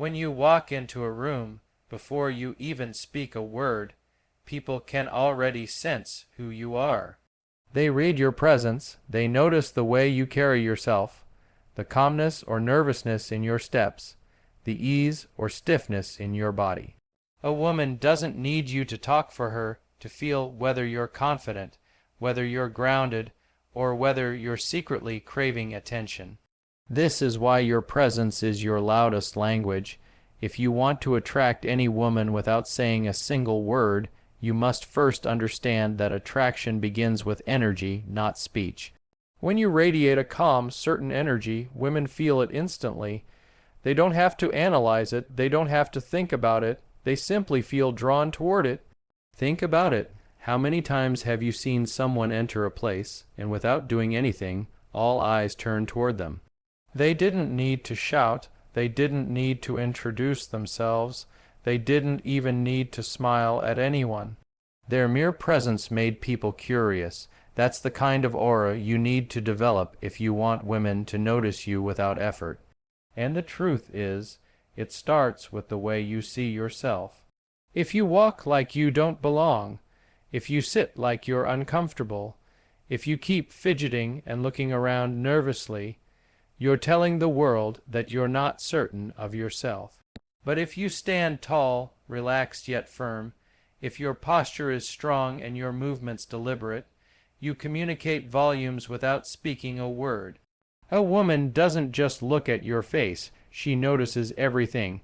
When you walk into a room, before you even speak a word, people can already sense who you are. They read your presence, they notice the way you carry yourself, the calmness or nervousness in your steps, the ease or stiffness in your body. A woman doesn't need you to talk for her to feel whether you're confident, whether you're grounded, or whether you're secretly craving attention. This is why your presence is your loudest language. If you want to attract any woman without saying a single word, you must first understand that attraction begins with energy, not speech. When you radiate a calm, certain energy, women feel it instantly. They don't have to analyze it, they don't have to think about it, they simply feel drawn toward it. Think about it. How many times have you seen someone enter a place, and without doing anything, all eyes turn toward them? They didn't need to shout, they didn't need to introduce themselves, they didn't even need to smile at anyone. Their mere presence made people curious. That's the kind of aura you need to develop if you want women to notice you without effort. And the truth is, it starts with the way you see yourself. If you walk like you don't belong, if you sit like you're uncomfortable, if you keep fidgeting and looking around nervously, you're telling the world that you're not certain of yourself. But if you stand tall, relaxed yet firm, if your posture is strong and your movements deliberate, you communicate volumes without speaking a word. A woman doesn't just look at your face, she notices everything.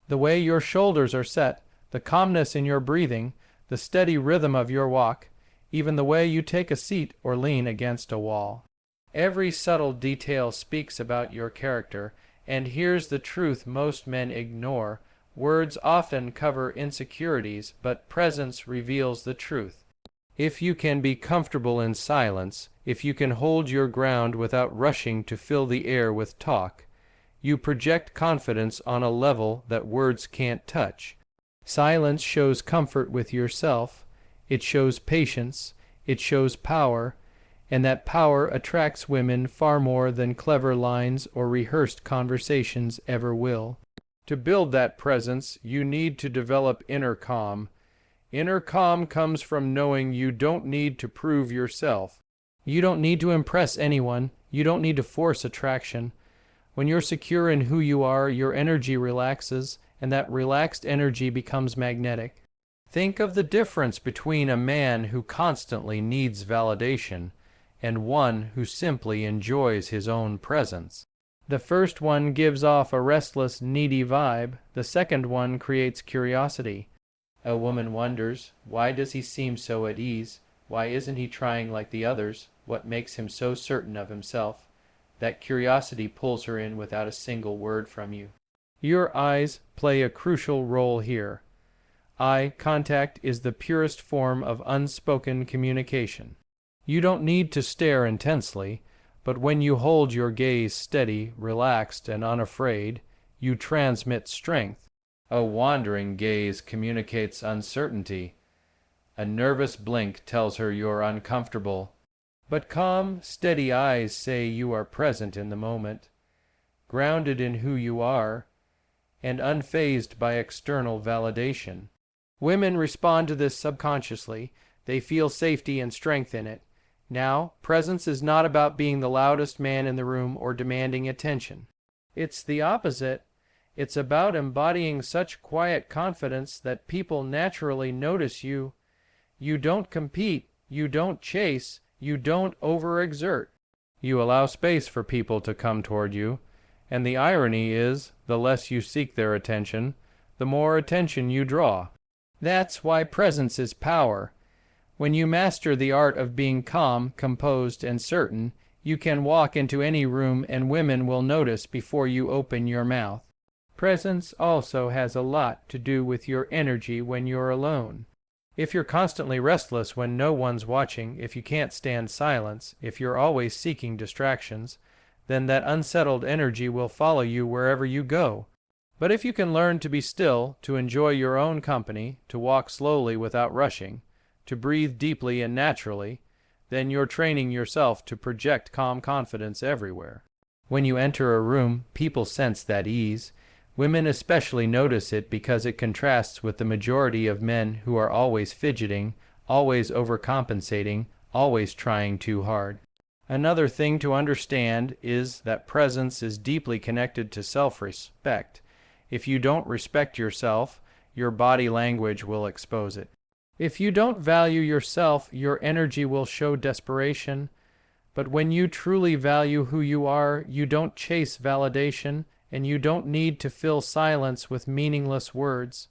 The way your shoulders are set, the calmness in your breathing, the steady rhythm of your walk, even the way you take a seat or lean against a wall. Every subtle detail speaks about your character, and here's the truth most men ignore. Words often cover insecurities, but presence reveals the truth. If you can be comfortable in silence, if you can hold your ground without rushing to fill the air with talk, you project confidence on a level that words can't touch. Silence shows comfort with yourself, it shows patience, it shows power, and that power attracts women far more than clever lines or rehearsed conversations ever will. To build that presence, you need to develop inner calm. Inner calm comes from knowing you don't need to prove yourself. You don't need to impress anyone. You don't need to force attraction. When you're secure in who you are, your energy relaxes, and that relaxed energy becomes magnetic. Think of the difference between a man who constantly needs validation and one who simply enjoys his own presence. The first one gives off a restless, needy vibe. The second one creates curiosity. A woman wonders, why does he seem so at ease? Why isn't he trying like the others? What makes him so certain of himself? That curiosity pulls her in without a single word from you. Your eyes play a crucial role here. Eye contact is the purest form of unspoken communication. You don't need to stare intensely, but when you hold your gaze steady, relaxed, and unafraid, you transmit strength. A wandering gaze communicates uncertainty. A nervous blink tells her you're uncomfortable. But calm, steady eyes say you are present in the moment, grounded in who you are, and unfazed by external validation. Women respond to this subconsciously. They feel safety and strength in it. Now, presence is not about being the loudest man in the room or demanding attention. It's the opposite. It's about embodying such quiet confidence that people naturally notice you. You don't compete, you don't chase, you don't overexert. You allow space for people to come toward you, and the irony is, the less you seek their attention, the more attention you draw. That's why presence is power. When you master the art of being calm, composed, and certain, you can walk into any room and women will notice before you open your mouth. Presence also has a lot to do with your energy when you're alone. If you're constantly restless when no one's watching, if you can't stand silence, if you're always seeking distractions, then that unsettled energy will follow you wherever you go. But if you can learn to be still, to enjoy your own company, to walk slowly without rushing, to breathe deeply and naturally, then you're training yourself to project calm confidence everywhere. When you enter a room, people sense that ease. Women especially notice it because it contrasts with the majority of men who are always fidgeting, always overcompensating, always trying too hard. Another thing to understand is that presence is deeply connected to self-respect. If you don't respect yourself, your body language will expose it. If you don't value yourself, your energy will show desperation. But when you truly value who you are, you don't chase validation, and you don't need to fill silence with meaningless words.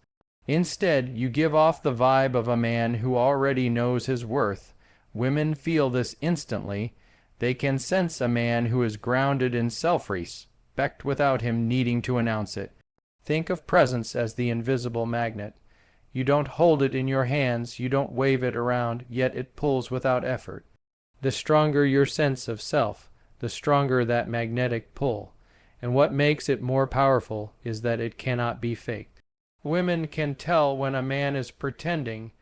Instead, you give off the vibe of a man who already knows his worth. Women feel this instantly. They can sense a man who is grounded in self-respect without him needing to announce it. Think of presence as the invisible magnet. You don't hold it in your hands, you don't wave it around, yet it pulls without effort. The stronger your sense of self, the stronger that magnetic pull. And what makes it more powerful is that it cannot be faked. Women can tell when a man is pretending.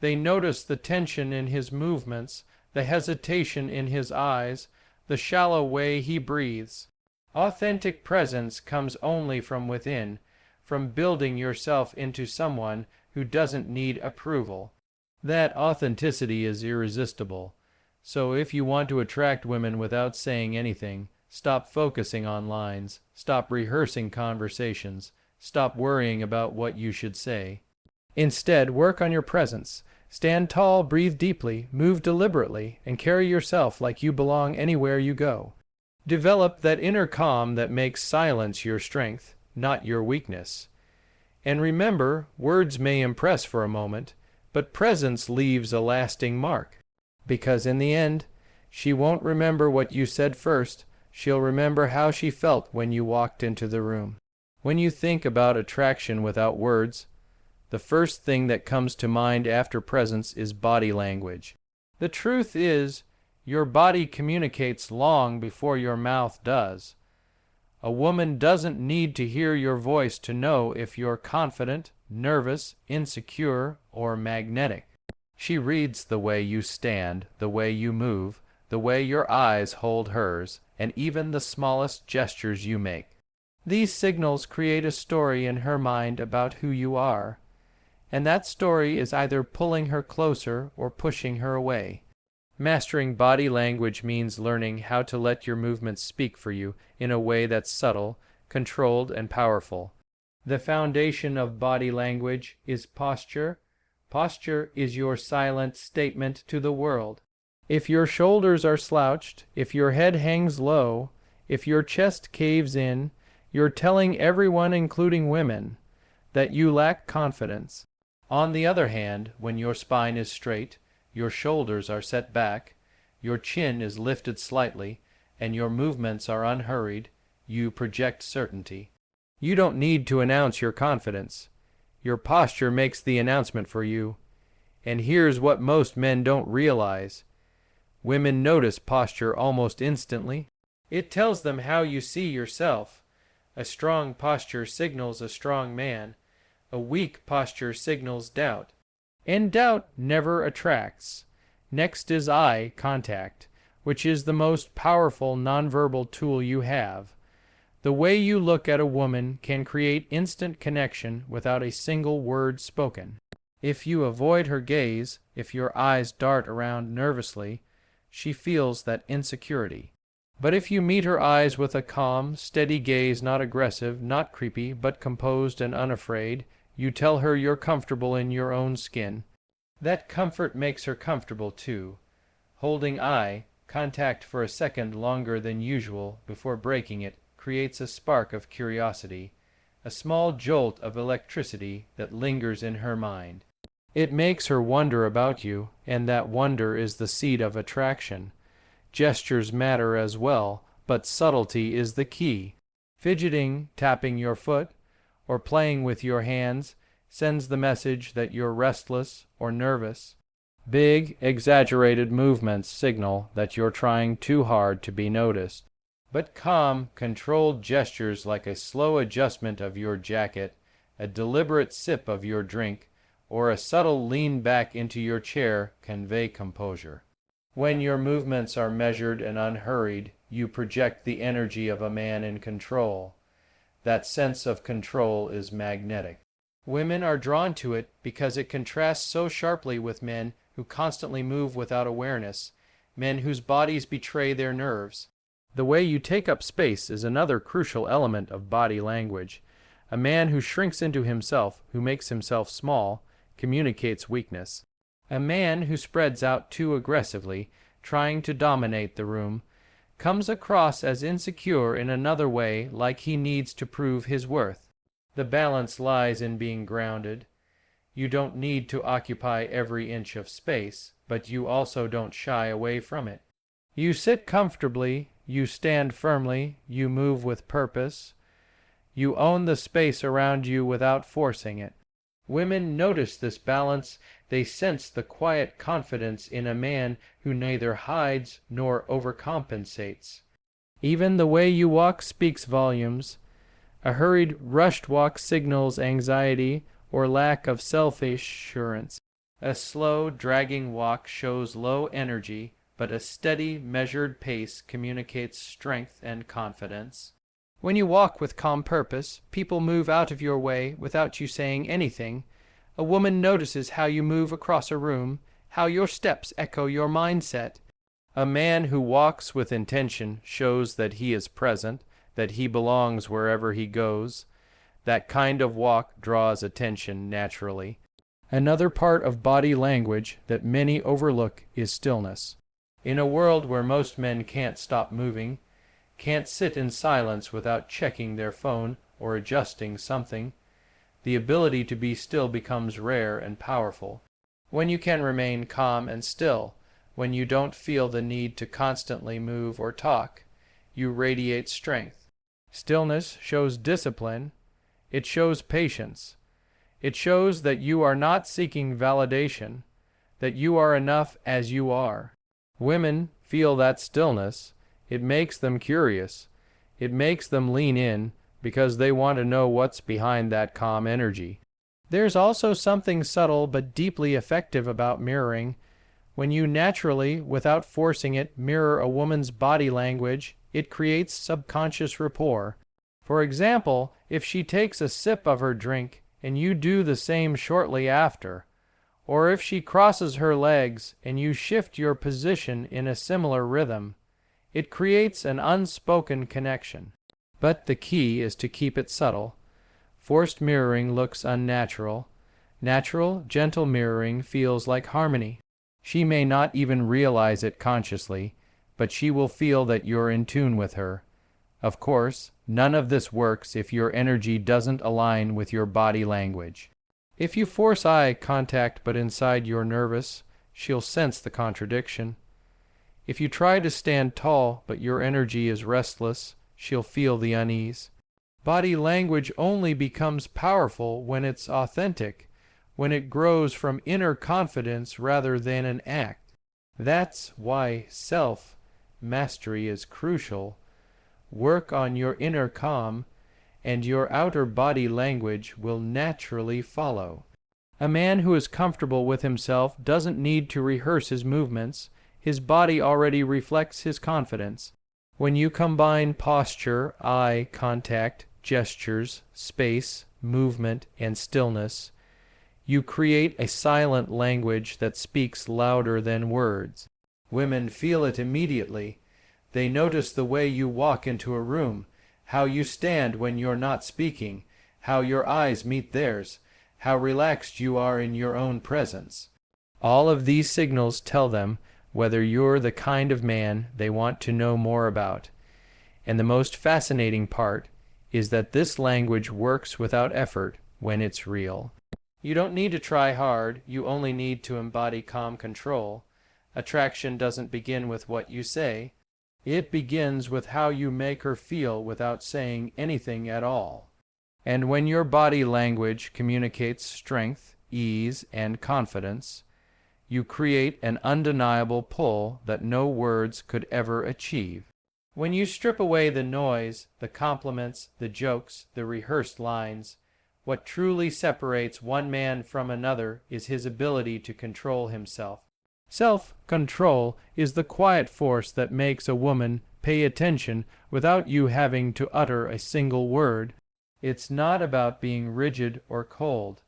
They notice the tension in his movements, the hesitation in his eyes, the shallow way he breathes. Authentic presence comes only from within, from building yourself into someone who doesn't need approval. That authenticity is irresistible. So if you want to attract women without saying anything, stop focusing on lines, stop rehearsing conversations, stop worrying about what you should say. Instead, work on your presence. Stand tall, breathe deeply, move deliberately, and carry yourself like you belong anywhere you go. Develop that inner calm that makes silence your strength, not your weakness. And remember, words may impress for a moment, but presence leaves a lasting mark. Because in the end, she won't remember what you said first, she'll remember how she felt when you walked into the room. When you think about attraction without words, the first thing that comes to mind after presence is body language. The truth is, your body communicates long before your mouth does. A woman doesn't need to hear your voice to know if you're confident, nervous, insecure, or magnetic. She reads the way you stand, the way you move, the way your eyes hold hers, and even the smallest gestures you make. These signals create a story in her mind about who you are, and that story is either pulling her closer or pushing her away. Mastering body language means learning how to let your movements speak for you in a way that's subtle, controlled, and powerful. The foundation of body language is posture. Posture is your silent statement to the world. If your shoulders are slouched, if your head hangs low, if your chest caves in, you're telling everyone, including women, that you lack confidence. On the other hand, when your spine is straight, your shoulders are set back, your chin is lifted slightly, and your movements are unhurried, you project certainty. You don't need to announce your confidence. Your posture makes the announcement for you. And here's what most men don't realize. Women notice posture almost instantly. It tells them how you see yourself. A strong posture signals a strong man. A weak posture signals doubt. And doubt never attracts. Next is eye contact, which is the most powerful nonverbal tool you have. The way you look at a woman can create instant connection without a single word spoken. If you avoid her gaze, if your eyes dart around nervously, she feels that insecurity. But if you meet her eyes with a calm, steady gaze, not aggressive, not creepy, but composed and unafraid, you tell her you're comfortable in your own skin. That comfort makes her comfortable too. Holding eye contact for a second longer than usual before breaking it creates a spark of curiosity, a small jolt of electricity that lingers in her mind. It makes her wonder about you, and that wonder is the seed of attraction. Gestures matter as well, but subtlety is the key. Fidgeting, tapping your foot, or playing with your hands sends the message that you're restless or nervous. Big, exaggerated movements signal that you're trying too hard to be noticed. But calm, controlled gestures like a slow adjustment of your jacket, a deliberate sip of your drink, or a subtle lean back into your chair convey composure. When your movements are measured and unhurried, you project the energy of a man in control. That sense of control is magnetic. Women are drawn to it because it contrasts so sharply with men who constantly move without awareness, men whose bodies betray their nerves. The way you take up space is another crucial element of body language. A man who shrinks into himself, who makes himself small, communicates weakness. A man who spreads out too aggressively, trying to dominate the room, comes across as insecure in another way, like he needs to prove his worth. The balance lies in being grounded. You don't need to occupy every inch of space, but you also don't shy away from it. You sit comfortably, you stand firmly, you move with purpose. You own the space around you without forcing it. Women notice this balance. They sense the quiet confidence in a man who neither hides nor overcompensates. Even the way you walk speaks volumes. A hurried, rushed walk signals anxiety or lack of self-assurance. A slow, dragging walk shows low energy, but a steady, measured pace communicates strength and confidence. When you walk with calm purpose, people move out of your way without you saying anything. A woman notices how you move across a room, how your steps echo your mindset. A man who walks with intention shows that he is present, that he belongs wherever he goes. That kind of walk draws attention naturally. Another part of body language that many overlook is stillness. In a world where most men can't stop moving, can't sit in silence without checking their phone or adjusting something, the ability to be still becomes rare and powerful. When you can remain calm and still, when you don't feel the need to constantly move or talk, you radiate strength. Stillness shows discipline. It shows patience. It shows that you are not seeking validation, that you are enough as you are. Women feel that stillness. It makes them curious. It makes them lean in because they want to know what's behind that calm energy. There's also something subtle but deeply effective about mirroring. When you naturally, without forcing it, mirror a woman's body language, it creates subconscious rapport. For example, if she takes a sip of her drink and you do the same shortly after, or if she crosses her legs and you shift your position in a similar rhythm, it creates an unspoken connection. But the key is to keep it subtle. Forced mirroring looks unnatural. Natural, gentle mirroring feels like harmony. She may not even realize it consciously, but she will feel that you're in tune with her. Of course, none of this works if your energy doesn't align with your body language. If you force eye contact but inside you're nervous, she'll sense the contradiction. If you try to stand tall but your energy is restless, she'll feel the unease. Body language only becomes powerful when it's authentic, when it grows from inner confidence rather than an act. That's why self-mastery is crucial. Work on your inner calm, and your outer body language will naturally follow. A man who is comfortable with himself doesn't need to rehearse his movements. His body already reflects his confidence. When you combine posture, eye contact, gestures, space, movement, and stillness, you create a silent language that speaks louder than words. Women feel it immediately. They notice the way you walk into a room, how you stand when you're not speaking, how your eyes meet theirs, how relaxed you are in your own presence. All of these signals tell them whether you're the kind of man they want to know more about. And the most fascinating part is that this language works without effort when it's real. You don't need to try hard, you only need to embody calm control. Attraction doesn't begin with what you say. It begins with how you make her feel without saying anything at all. And when your body language communicates strength, ease, and confidence, you create an undeniable pull that no words could ever achieve. When you strip away the noise, the compliments, the jokes, the rehearsed lines, what truly separates one man from another is his ability to control himself. Self-control is the quiet force that makes a woman pay attention without you having to utter a single word. It's not about being rigid or cold,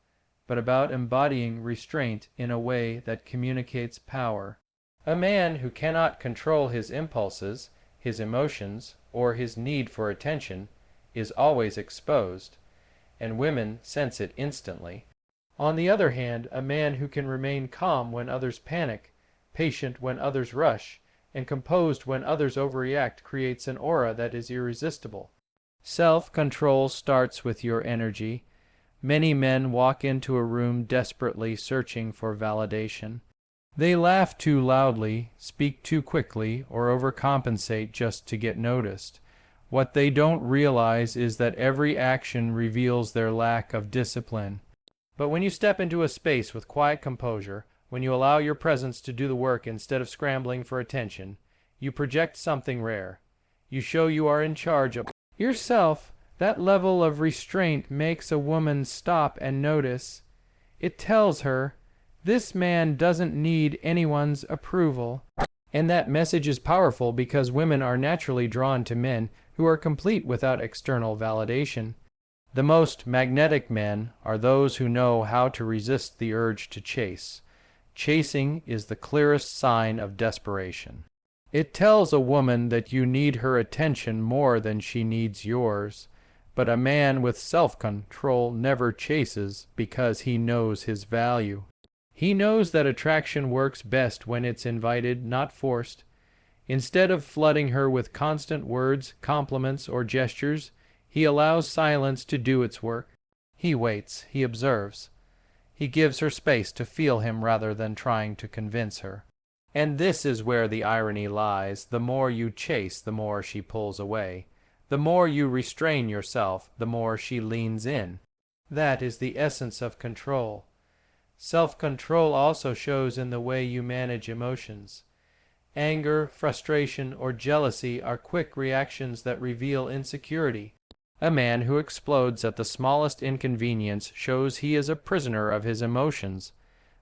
but about embodying restraint in a way that communicates power. A man who cannot control his impulses, his emotions, or his need for attention is always exposed, and women sense it instantly. On the other hand, a man who can remain calm when others panic, patient when others rush, and composed when others overreact creates an aura that is irresistible. Self-control starts with your energy. Many men walk into a room desperately searching for validation. They laugh too loudly, speak too quickly, or overcompensate just to get noticed. What they don't realize is that every action reveals their lack of discipline. But when you step into a space with quiet composure, when you allow your presence to do the work instead of scrambling for attention, you project something rare. You show you are in charge of yourself. That level of restraint makes a woman stop and notice. It tells her, this man doesn't need anyone's approval. And that message is powerful because women are naturally drawn to men who are complete without external validation. The most magnetic men are those who know how to resist the urge to chase. Chasing is the clearest sign of desperation. It tells a woman that you need her attention more than she needs yours. But a man with self-control never chases because he knows his value. He knows that attraction works best when it's invited, not forced. Instead of flooding her with constant words, compliments, or gestures, he allows silence to do its work. He waits, he observes. He gives her space to feel him rather than trying to convince her. And this is where the irony lies. The more you chase, the more she pulls away. The more you restrain yourself, the more she leans in. That is the essence of control. Self-control also shows in the way you manage emotions. Anger, frustration, or jealousy are quick reactions that reveal insecurity. A man who explodes at the smallest inconvenience shows he is a prisoner of his emotions.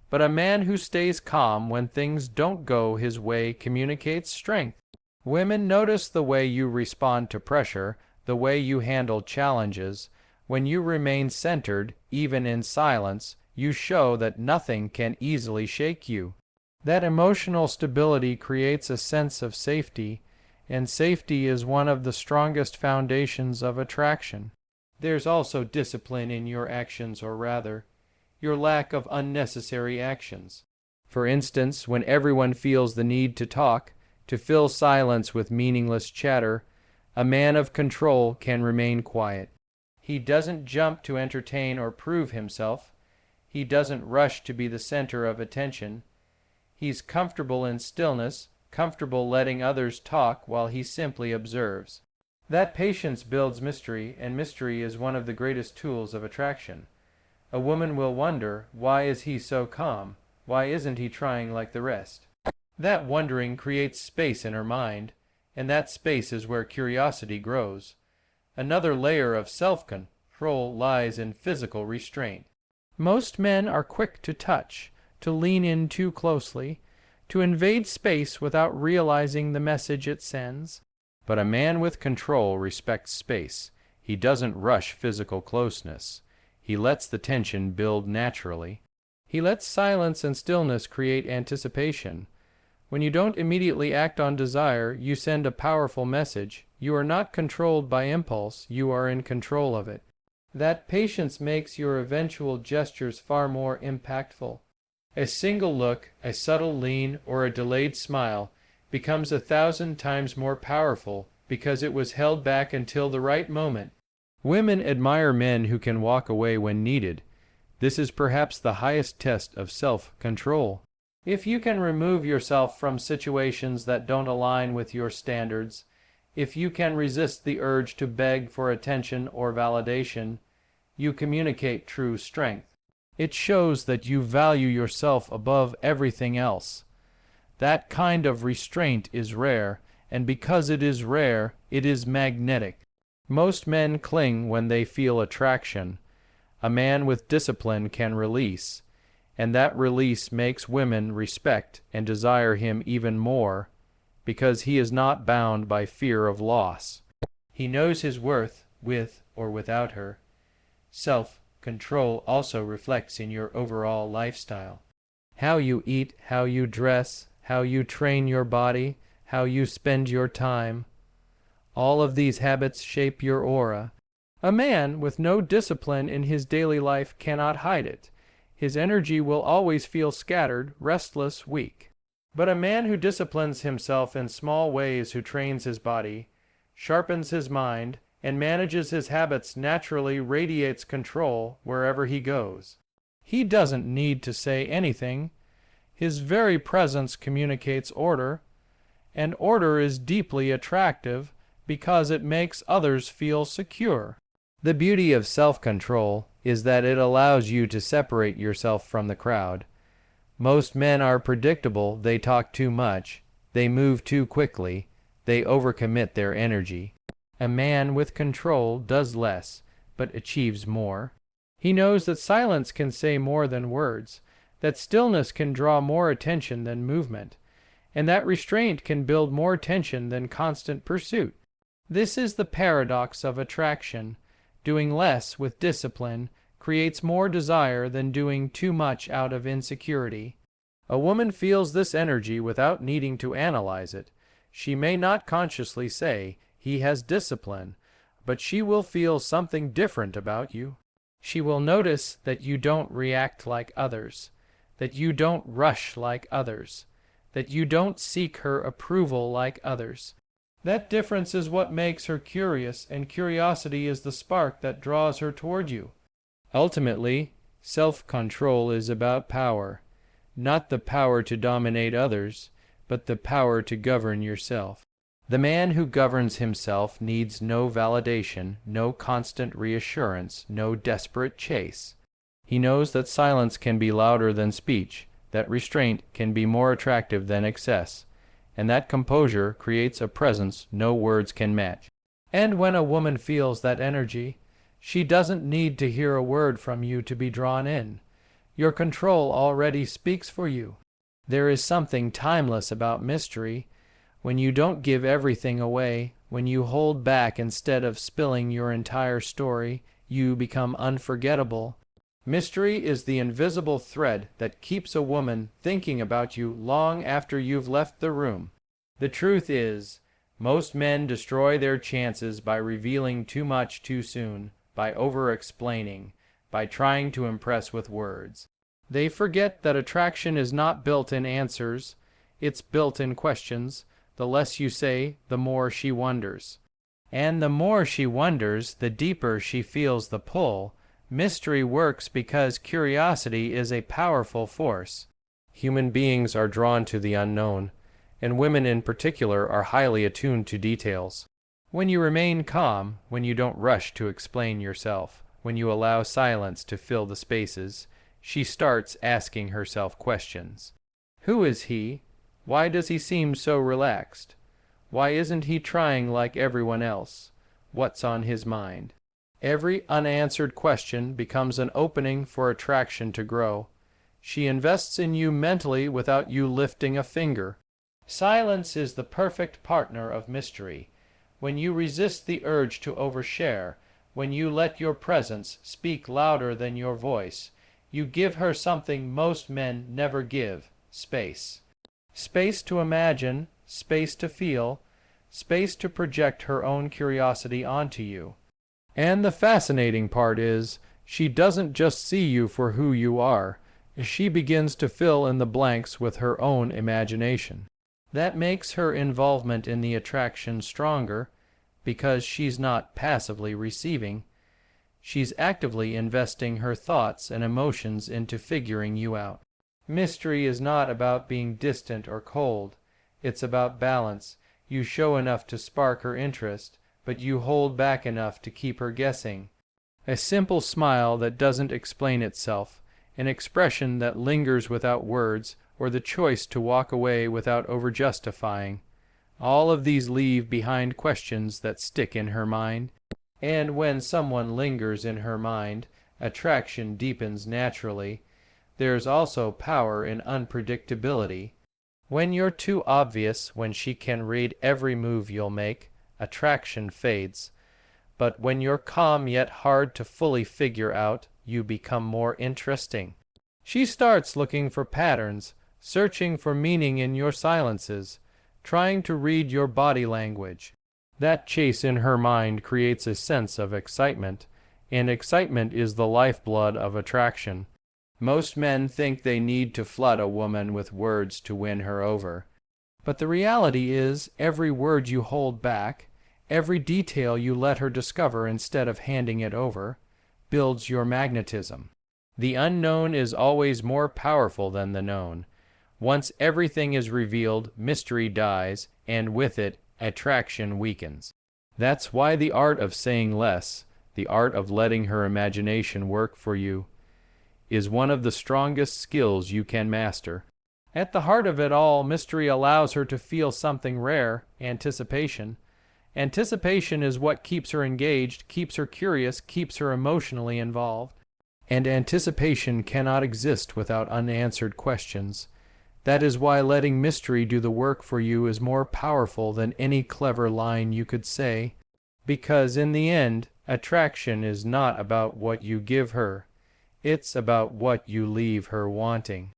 But a man who stays calm when things don't go his way communicates strength. Women notice the way you respond to pressure, the way you handle challenges. When you remain centered, even in silence, you show that nothing can easily shake you. That emotional stability creates a sense of safety, and safety is one of the strongest foundations of attraction. There's also discipline in your actions, or rather, your lack of unnecessary actions. For instance, when everyone feels the need to talk, to fill silence with meaningless chatter, a man of control can remain quiet. He doesn't jump to entertain or prove himself. He doesn't rush to be the center of attention. He's comfortable in stillness, comfortable letting others talk while he simply observes. That patience builds mystery, and mystery is one of the greatest tools of attraction. A woman will wonder, why is he so calm? Why isn't he trying like the rest? That wondering creates space in her mind, and that space is where curiosity grows. Another layer of self-control lies in physical restraint. Most men are quick to touch, to lean in too closely, to invade space without realizing the message it sends. But a man with control respects space. He doesn't rush physical closeness. He lets the tension build naturally. He lets silence and stillness create anticipation. When you don't immediately act on desire, you send a powerful message. You are not controlled by impulse, you are in control of it. That patience makes your eventual gestures far more impactful. A single look, a subtle lean, or a delayed smile becomes 1,000 times more powerful because it was held back until the right moment. Women admire men who can walk away when needed. This is perhaps the highest test of self-control. If you can remove yourself from situations that don't align with your standards, if you can resist the urge to beg for attention or validation, you communicate true strength. It shows that you value yourself above everything else. That kind of restraint is rare, and because it is rare, it is magnetic. Most men cling when they feel attraction. A man with discipline can release, and that release makes women respect and desire him even more, because he is not bound by fear of loss. He knows his worth with or without her. Self-control also reflects in your overall lifestyle. How you eat, how you dress, how you train your body, how you spend your time. All of these habits shape your aura. A man with no discipline in his daily life cannot hide it. His energy will always feel scattered, restless, weak. But a man who disciplines himself in small ways, who trains his body, sharpens his mind, and manages his habits naturally radiates control wherever he goes. He doesn't need to say anything. His very presence communicates order, and order is deeply attractive because it makes others feel secure. The beauty of self-control is that it allows you to separate yourself from the crowd. Most men are predictable. They talk too much, they move too quickly, they overcommit their energy. A man with control does less, but achieves more. He knows that silence can say more than words, that stillness can draw more attention than movement, and that restraint can build more tension than constant pursuit. This is the paradox of attraction. Doing less with discipline creates more desire than doing too much out of insecurity. A woman feels this energy without needing to analyze it. She may not consciously say, "He has discipline," but she will feel something different about you. She will notice that you don't react like others, that you don't rush like others, that you don't seek her approval like others. That difference is what makes her curious, and curiosity is the spark that draws her toward you. Ultimately, self-control is about power, not the power to dominate others, but the power to govern yourself. The man who governs himself needs no validation, no constant reassurance, no desperate chase. He knows that silence can be louder than speech, that restraint can be more attractive than excess, and that composure creates a presence no words can match. And when a woman feels that energy, she doesn't need to hear a word from you to be drawn in. Your control already speaks for you. There is something timeless about mystery. When you don't give everything away, when you hold back instead of spilling your entire story, you become unforgettable. Mystery is the invisible thread that keeps a woman thinking about you long after you've left the room. The truth is, most men destroy their chances by revealing too much too soon, by over-explaining, by trying to impress with words. They forget that attraction is not built in answers, it's built in questions. The less you say, the more she wonders. And the more she wonders, the deeper she feels the pull. Mystery works because curiosity is a powerful force. Human beings are drawn to the unknown, and women in particular are highly attuned to details. When you remain calm, when you don't rush to explain yourself, when you allow silence to fill the spaces, she starts asking herself questions. Who is he? Why does he seem so relaxed? Why isn't he trying like everyone else? What's on his mind? Every unanswered question becomes an opening for attraction to grow. She invests in you mentally without you lifting a finger. Silence is the perfect partner of mystery. When you resist the urge to overshare, when you let your presence speak louder than your voice, you give her something most men never give: space. Space to imagine, space to feel, space to project her own curiosity onto you. And the fascinating part is, she doesn't just see you for who you are. She begins to fill in the blanks with her own imagination. That makes her involvement in the attraction stronger, because she's not passively receiving. She's actively investing her thoughts and emotions into figuring you out. Mystery is not about being distant or cold. It's about balance. You show enough to spark her interest, but you hold back enough to keep her guessing. A simple smile that doesn't explain itself, an expression that lingers without words, or the choice to walk away without over-justifying. All of these leave behind questions that stick in her mind. And when someone lingers in her mind, attraction deepens naturally. There's also power in unpredictability. When you're too obvious, when she can read every move you'll make, attraction fades. But when you're calm yet hard to fully figure out, you become more interesting. She starts looking for patterns, searching for meaning in your silences, trying to read your body language. That chase in her mind creates a sense of excitement, and excitement is the lifeblood of attraction. Most men think they need to flood a woman with words to win her over. But the reality is, every word you hold back, every detail you let her discover instead of handing it over, builds your magnetism. The unknown is always more powerful than the known. Once everything is revealed, mystery dies, and with it, attraction weakens. That's why the art of saying less, the art of letting her imagination work for you, is one of the strongest skills you can master. At the heart of it all, mystery allows her to feel something rare, anticipation. Anticipation is what keeps her engaged, keeps her curious, keeps her emotionally involved. And anticipation cannot exist without unanswered questions. That is why letting mystery do the work for you is more powerful than any clever line you could say, because in the end, attraction is not about what you give her. It's about what you leave her wanting.